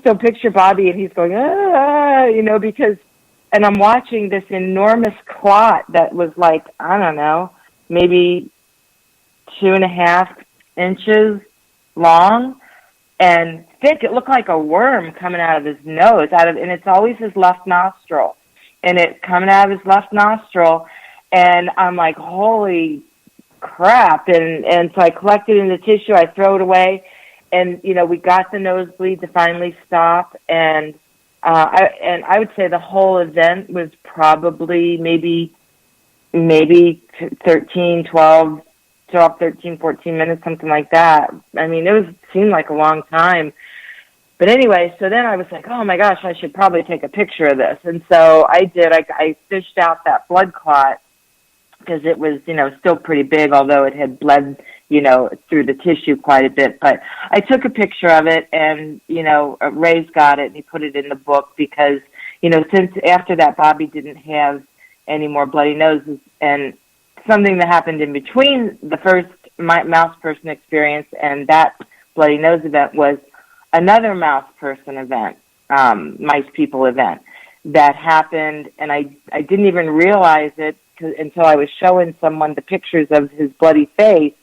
still picture Bobby, and he's going, because, and I'm watching this enormous clot that was like, I don't know, maybe 2.5 inches long and thick. It looked like a worm coming out of his nose, and it's always his left nostril, and it coming out of his left nostril, and I'm like, holy crap! And so I collect it in the tissue, I throw it away, and we got the nosebleed to finally stop, and I would say the whole event was probably maybe 13, 14 minutes, something like that. I mean, seemed like a long time. But anyway, so then I was like, oh my gosh, I should probably take a picture of this. And so I did. I fished out that blood clot because it was, still pretty big, although it had bled, through the tissue quite a bit. But I took a picture of it, and, Ray's got it, and he put it in the book because, since after that, Bobby didn't have any more bloody noses. And something that happened in between the first mouse person experience and that bloody nose event was another mouse person event, mice people event that happened, and I didn't even realize it until I was showing someone the pictures of his bloody face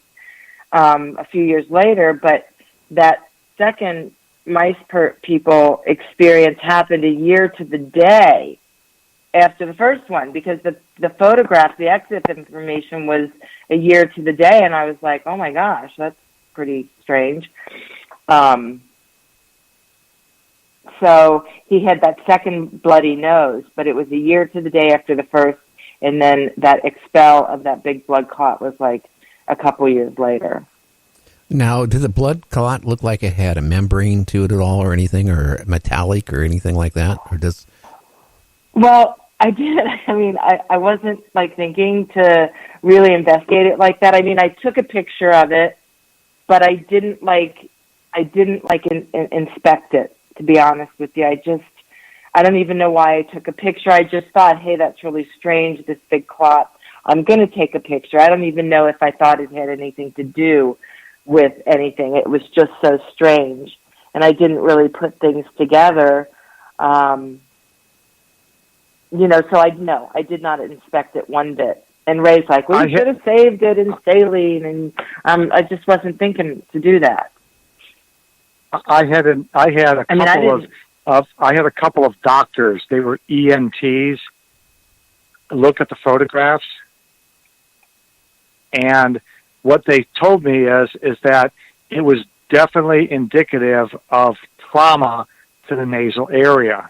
a few years later. But that second mice people experience happened a year to the day after the first one, because the photograph, the exit information was a year to the day, and I was like, oh my gosh, that's pretty strange. So he had that second bloody nose, but it was a year to the day after the first, and then that expel of that big blood clot was like a couple years later. Now, did the blood clot look like it had a membrane to it at all, or anything, or metallic, or anything like that, or does? Well, I did. I mean, I wasn't like thinking to really investigate it like that. I mean, I took a picture of it, but I didn't inspect it, to be honest with you. I don't even know why I took a picture. I just thought, hey, that's really strange, this big clot. I'm going to take a picture. I don't even know if I thought it had anything to do with anything. It was just so strange, and I didn't really put things together. So I did not inspect it one bit. And Ray's like, well, you should have saved it in saline, and I just wasn't thinking to do that. I had a couple of doctors. They were ENTs. Look at the photographs, and what they told me is that it was definitely indicative of trauma to the nasal area.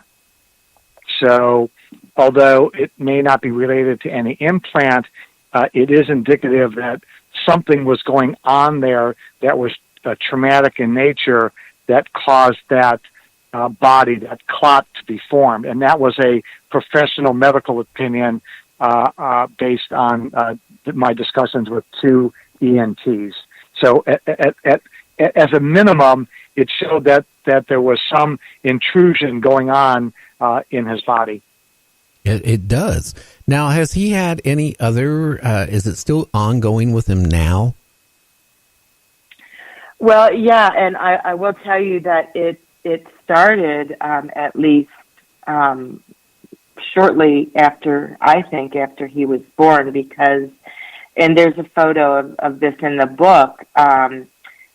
So, although it may not be related to any implant, it is indicative that something was going on there that was traumatic in nature that caused that that clot to be formed. And that was a professional medical opinion based on my discussions with 2 ENTs. So as a minimum, it showed that there was some intrusion going on in his body. It does. Now, has he had any other, is it still ongoing with him now? Well, yeah, and I will tell you that it started at least shortly after he was born, because, and there's a photo of this in the book,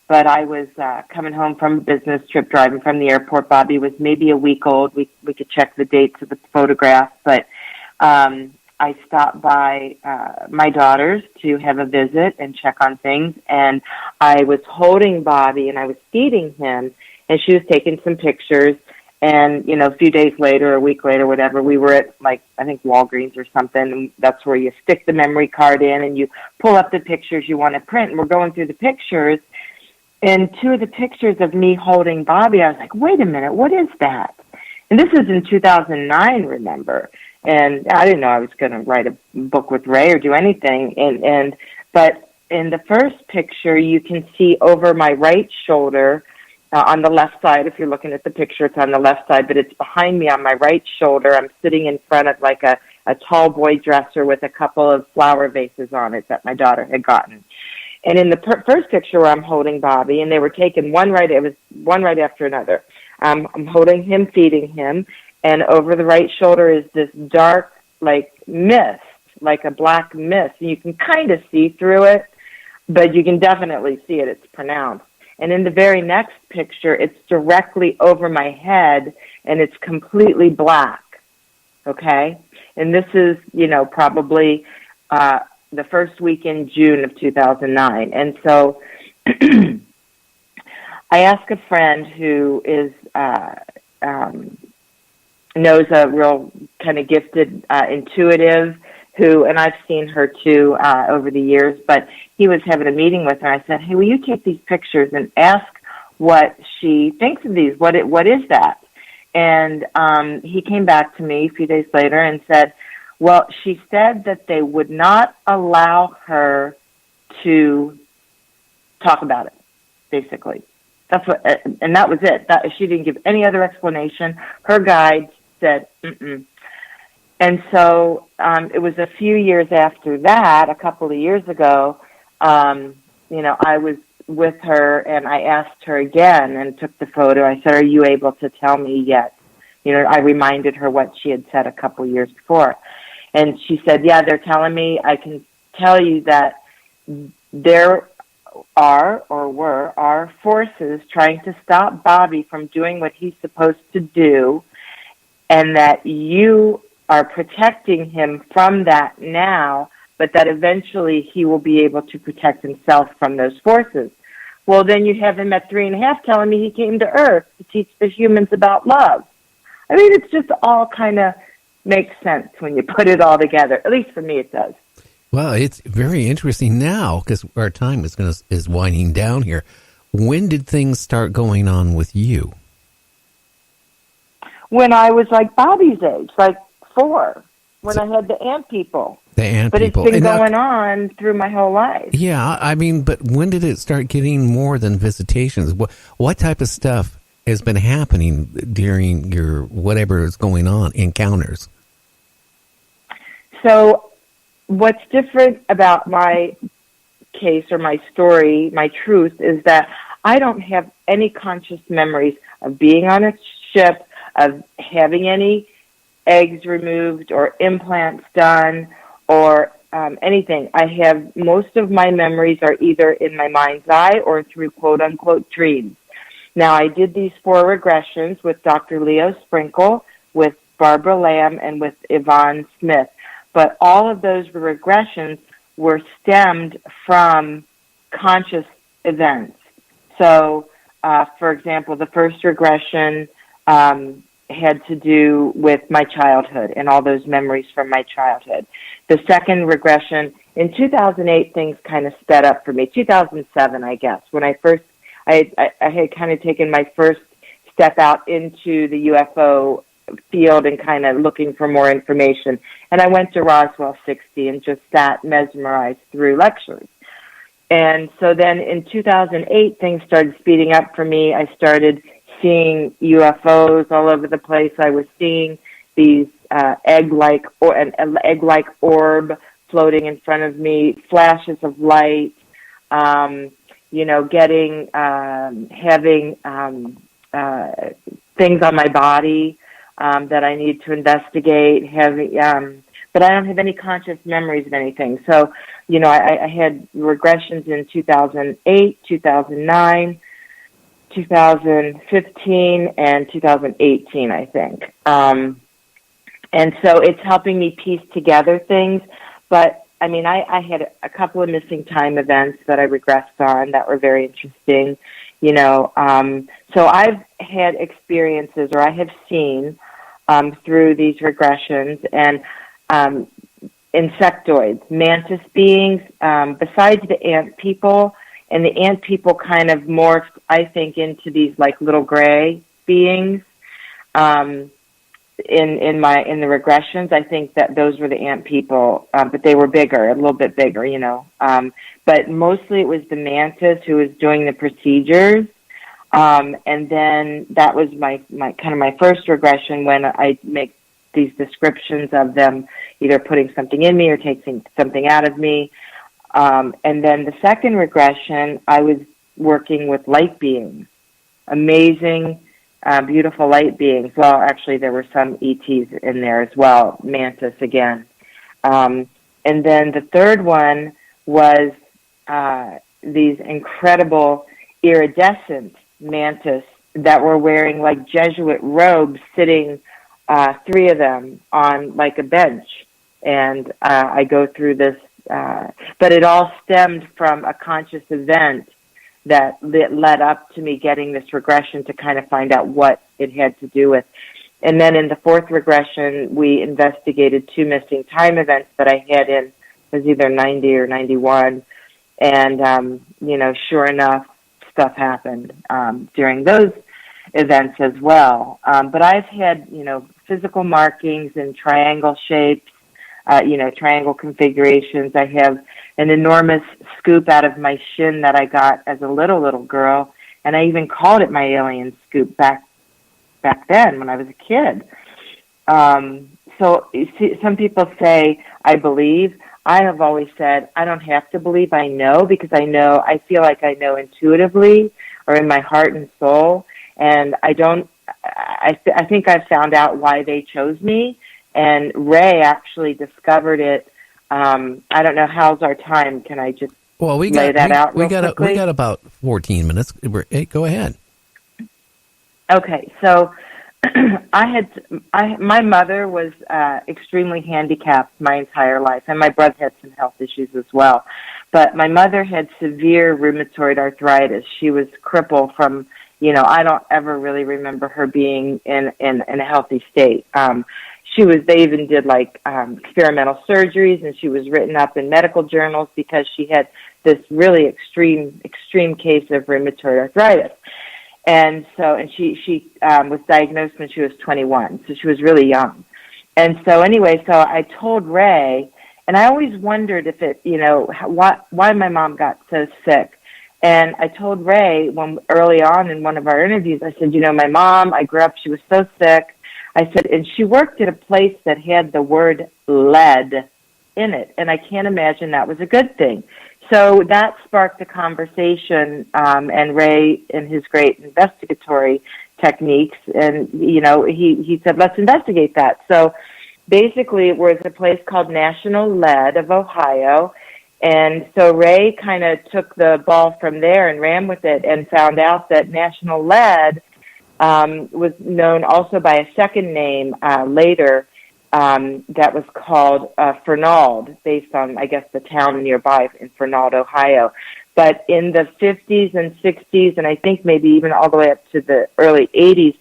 but I was coming home from a business trip, driving from the airport. Bobby was maybe a week old. We could check the dates of the photograph, but I stopped by my daughters to have a visit and check on things, and I was holding Bobby and I was feeding him, and she was taking some pictures. And, a few days later, a week later, whatever, we were at, I think Walgreens or something, and that's where you stick the memory card in and you pull up the pictures you want to print. And we're going through the pictures, and 2 of the pictures of me holding Bobby, I was like, wait a minute, what is that? And this was in 2009, remember? And I didn't know I was going to write a book with Ray or do anything. But in the first picture, you can see over my right shoulder, on the left side, if you're looking at the picture, it's on the left side, but it's behind me on my right shoulder. I'm sitting in front of a tall boy dresser with a couple of flower vases on it that my daughter had gotten. And in the first picture where I'm holding Bobby, and they were taken one right after another. I'm holding him, feeding him, and over the right shoulder is this dark, like mist, like a black mist. And you can kind of see through it, but you can definitely see it. It's pronounced. And in the very next picture, it's directly over my head, and it's completely black. Okay? And this is, probably the first week in June of 2009. And so I asked a friend who is knows a real kind of gifted intuitive and I've seen her too over the years, but he was having a meeting with her. I said, hey, will you take these pictures and ask what she thinks of these? What is that? And he came back to me a few days later and said, well, she said that they would not allow her to talk about it, basically. That's what, and that was it. She didn't give any other explanation. Her guide said, mm-mm. And so it was a few years after that, a couple of years ago, I was with her and I asked her again and took the photo. I said, are you able to tell me yet? I reminded her what she had said a couple of years before. And she said, yeah, they're telling me. I can tell you that there are forces trying to stop Bobby from doing what he's supposed to do, and that you are protecting him from that now, but that eventually he will be able to protect himself from those forces. Well, then you have him at 3.5 telling me he came to Earth to teach the humans about love. I mean, it's just all kind of makes sense when you put it all together. At least for me, it does. Well, it's very interesting now because our time is winding down here. When did things start going on with you? When I was like Bobby's age, like 4, when I had the ant people. But it's been going on through my whole life. Yeah, I mean, but when did it start getting more than visitations? What type of stuff has been happening during your whatever is going on, encounters? So what's different about my case or my story, my truth, is that I don't have any conscious memories of being on a ship, of having any eggs removed or implants done or anything. I have most of my memories are either in my mind's eye or through quote-unquote dreams. Now, I did these 4 regressions with Dr. Leo Sprinkle, with Barbara Lamb, and with Yvonne Smith. But all of those regressions were stemmed from conscious events. So, for example, the first regression had to do with my childhood and all those memories from my childhood. The second regression, in 2008, things kind of sped up for me. 2007, I guess, when I had kind of taken my first step out into the UFO field and kind of looking for more information. And I went to Roswell 60 and just sat mesmerized through lectures. And so then in 2008, things started speeding up for me. I started seeing UFOs all over the place. I was seeing these an egg-like orb floating in front of me, flashes of light, having things on my body that I need to investigate, but I don't have any conscious memories of anything. So, I had regressions in 2008, 2009, 2015, and 2018, I think. And so it's helping me piece together things. But, I mean, I had a couple of missing time events that I regressed on that were very interesting, So I've had experiences, or I have seen through these regressions, and insectoids, mantis beings, besides the ant people. And the ant people kind of morphed, I think, into these like little gray beings. In the regressions, I think that those were the ant people, but they were bigger, a little bit bigger, But mostly it was the mantis who was doing the procedures. And then that was my first regression, when I make these descriptions of them either putting something in me or taking something out of me. And then the second regression, I was working with light beings, amazing beautiful light beings. Well, actually, there were some ETs in there as well, mantis again. And then the third one was these incredible iridescent mantis that were wearing like Jesuit robes, sitting, three of them on like a bench. And I go through this, but it all stemmed from a conscious event that led up to me getting this regression to kind of find out what it had to do with. And then in the fourth regression, we investigated 2 missing time events that I had in, it was either 90 or 91. And, sure enough, stuff happened during those events as well. But I've had, physical markings in triangle shapes, triangle configurations. I have an enormous scoop out of my shin that I got as a little girl, and I even called it my alien scoop back then when I was a kid. So you see, some people say, I believe. I have always said, I don't have to believe, I know, because I feel like I know intuitively or in my heart and soul, and I think I've found out why they chose me, and Ray actually discovered it. I don't know, how's our time? Can I just lay that out real quickly? We got about 14 minutes. Go ahead. Okay, so my mother was extremely handicapped my entire life, and my brother had some health issues as well. But my mother had severe rheumatoid arthritis. She was crippled from, I don't ever really remember her being in a healthy state. They even did like experimental surgeries, and she was written up in medical journals because she had this really extreme case of rheumatoid arthritis. And she was diagnosed when she was 21, so she was really young. And so anyway, so I told Ray, and I always wondered if it, why my mom got so sick. And I told Ray early on in one of our interviews, I said, my mom, I grew up, she was so sick. I said, and she worked at a place that had the word lead in it, and I can't imagine that was a good thing. So that sparked a conversation, and Ray and his great investigatory techniques, and, he said, let's investigate that. So basically it was a place called National Lead of Ohio, and so Ray kind of took the ball from there and ran with it and found out that National Lead was known also by a second name later, that was called Fernald, based on, I guess, the town nearby in Fernald, Ohio. But in the 50s and 60s, and I think maybe even all the way up to the early 80s,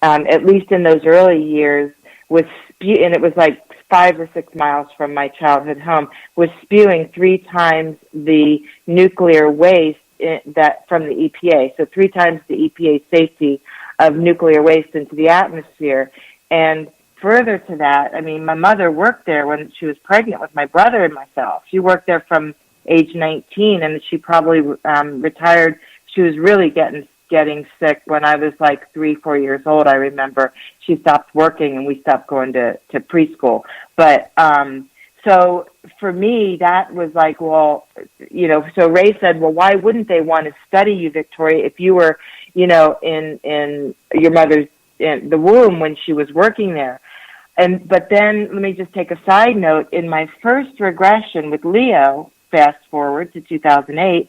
at least in those early years, and it was like 5 or 6 miles from my childhood home, was spewing 3 times the nuclear waste that from the EPA. So 3 times the EPA safety of nuclear waste into the atmosphere. And further to that, my mother worked there when she was pregnant with my brother and myself. She worked there from age 19, and she probably retired. She was really getting sick when I was like 3-4 years old. I remember she stopped working, and we stopped going to preschool. But so for me, that was like, well, so Ray said, well, why wouldn't they want to study you, Victoria, if you were, in your mother's in the womb when she was working there? But then let me just take a side note. In my first regression with Leo, fast forward to 2008,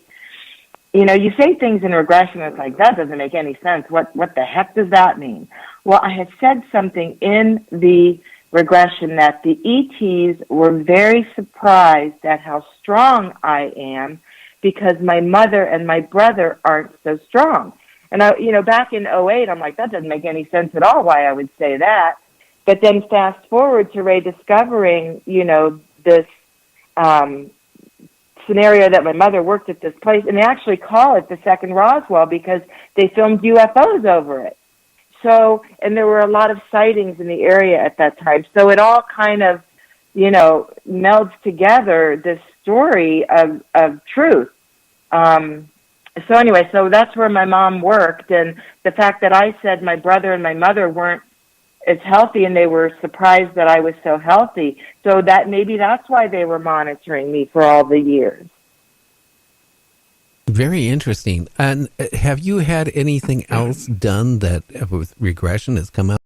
you say things in regression, it's like, that doesn't make any sense. What the heck does that mean? Well, I had said something in the regression that the ETs were very surprised at how strong I am because my mother and my brother aren't so strong. And back in 2008, I'm like, that doesn't make any sense at all why I would say that. But then fast forward to Ray discovering, this scenario that my mother worked at this place, and they actually call it the second Roswell because they filmed UFOs over it. So, and there were a lot of sightings in the area at that time. So it all kind of, melds together this story of truth. So anyway, so that's where my mom worked, and the fact that I said my brother and my mother weren't as healthy, and they were surprised that I was so healthy. So that maybe that's why they were monitoring me for all the years. Very interesting. And have you had anything else done that with regression has come out